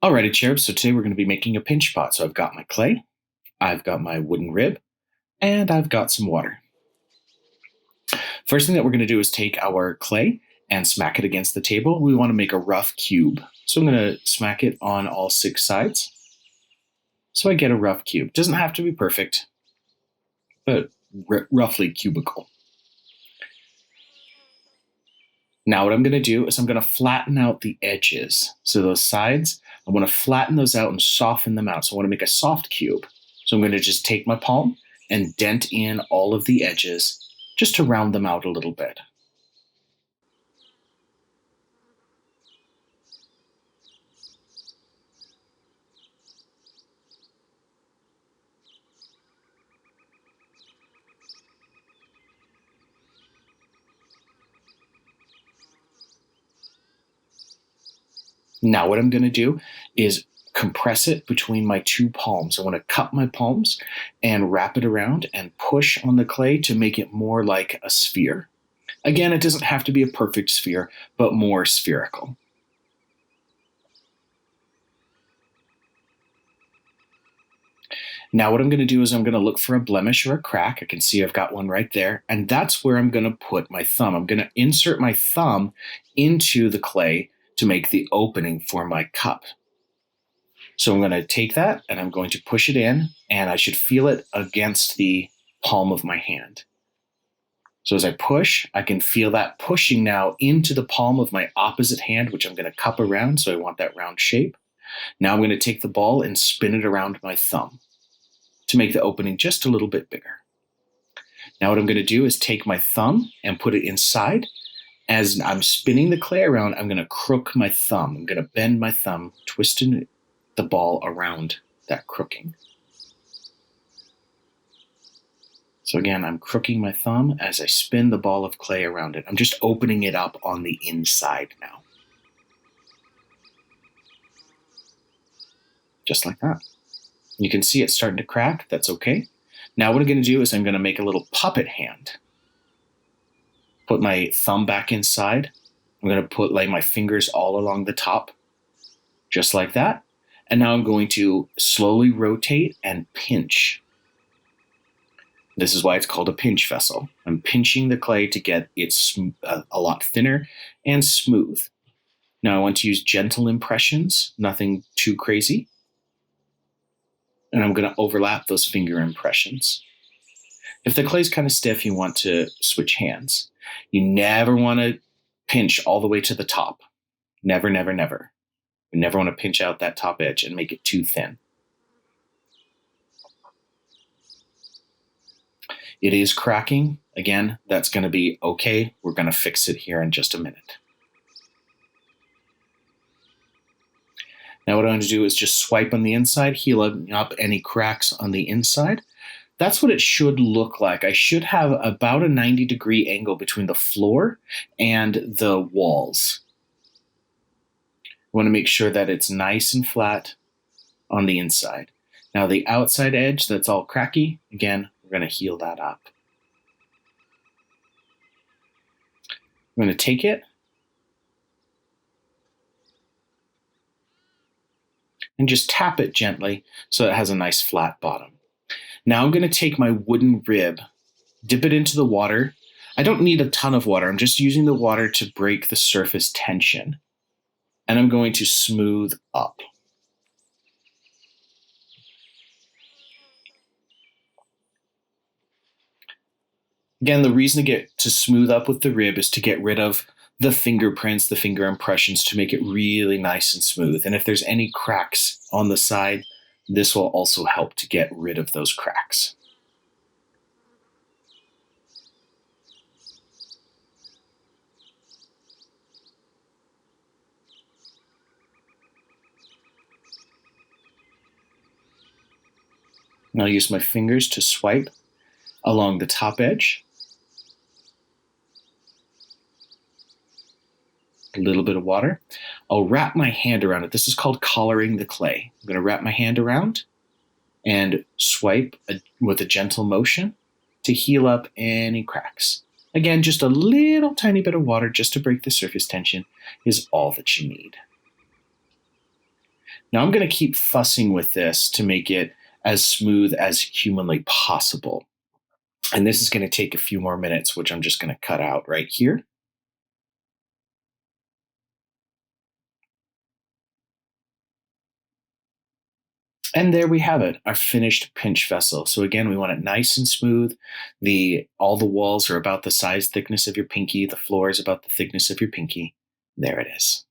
Alrighty, Cherub, so today we're going to be making a pinch pot. So I've got my clay, I've got my wooden rib, and I've got some water. First thing that we're going to do is take our clay and smack it against the table. We want to make a rough cube. So I'm going to smack it on all 6 sides. So I get a rough cube. Doesn't have to be perfect, but roughly cubical. Now what I'm going to do is I'm going to flatten out the edges. So those sides, I want to flatten those out and soften them out. So I want to make a soft cube. So I'm going to just take my palm and dent in all of the edges just to round them out a little bit. Now what I'm going to do is compress it between my 2 palms. I want to cup my palms and wrap it around and push on the clay to make it more like a sphere. Again, it doesn't have to be a perfect sphere, but more spherical. Now what I'm going to do is I'm going to look for a blemish or a crack. I can see I've got one right there, and that's where I'm going to put my thumb. I'm going to insert my thumb into the clay to make the opening for my cup. So I'm going to take that and I'm going to push it in, and I should feel it against the palm of my hand. So as I push, I can feel that pushing now into the palm of my opposite hand, which I'm going to cup around, so I want that round shape. Now I'm going to take the ball and spin it around my thumb to make the opening just a little bit bigger. Now what I'm going to do is take my thumb and put it inside. As I'm spinning the clay around, I'm going to crook my thumb. I'm going to bend my thumb, twisting the ball around that crooking. So again, I'm crooking my thumb as I spin the ball of clay around it. I'm just opening it up on the inside now. Just like that. You can see it's starting to crack. That's okay. Now what I'm going to do is I'm going to make a little puppet hand. Put my thumb back inside. I'm going to lay my fingers all along the top, just like that. And now I'm going to slowly rotate and pinch. This is why it's called a pinch vessel. I'm pinching the clay to get it a lot thinner and smooth. Now I want to use gentle impressions, nothing too crazy. And I'm going to overlap those finger impressions. If the clay's kind of stiff, you want to switch hands. You never want to pinch all the way to the top. Never, never, never. You never want to pinch out that top edge and make it too thin. It is cracking. Again, that's going to be okay. We're going to fix it here in just a minute. Now what I'm going to do is just swipe on the inside, healing up any cracks on the inside. That's what it should look like. I should have about a 90-degree angle between the floor and the walls. I want to make sure that it's nice and flat on the inside. Now the outside edge that's all cracky, again, we're going to heal that up. I'm going to take it and just tap it gently so it has a nice flat bottom. Now I'm going to take my wooden rib, dip it into the water. I don't need a ton of water. I'm just using the water to break the surface tension. And I'm going to smooth up. Again, the reason to smooth up with the rib is to get rid of the fingerprints, the finger impressions, to make it really nice and smooth. And if there's any cracks on the side, this will also help to get rid of those cracks. And I'll use my fingers to swipe along the top edge. A little bit of water. I'll wrap my hand around it. This is called collaring the clay. I'm going to wrap my hand around and swipe with a gentle motion to heal up any cracks. Again, just a little tiny bit of water just to break the surface tension is all that you need. Now I'm going to keep fussing with this to make it as smooth as humanly possible. And this is going to take a few more minutes, which I'm just going to cut out right here. And there we have it, our finished pinch vessel. So again, we want it nice and smooth. All the walls are about the size thickness of your pinky. The floor is about the thickness of your pinky. There it is.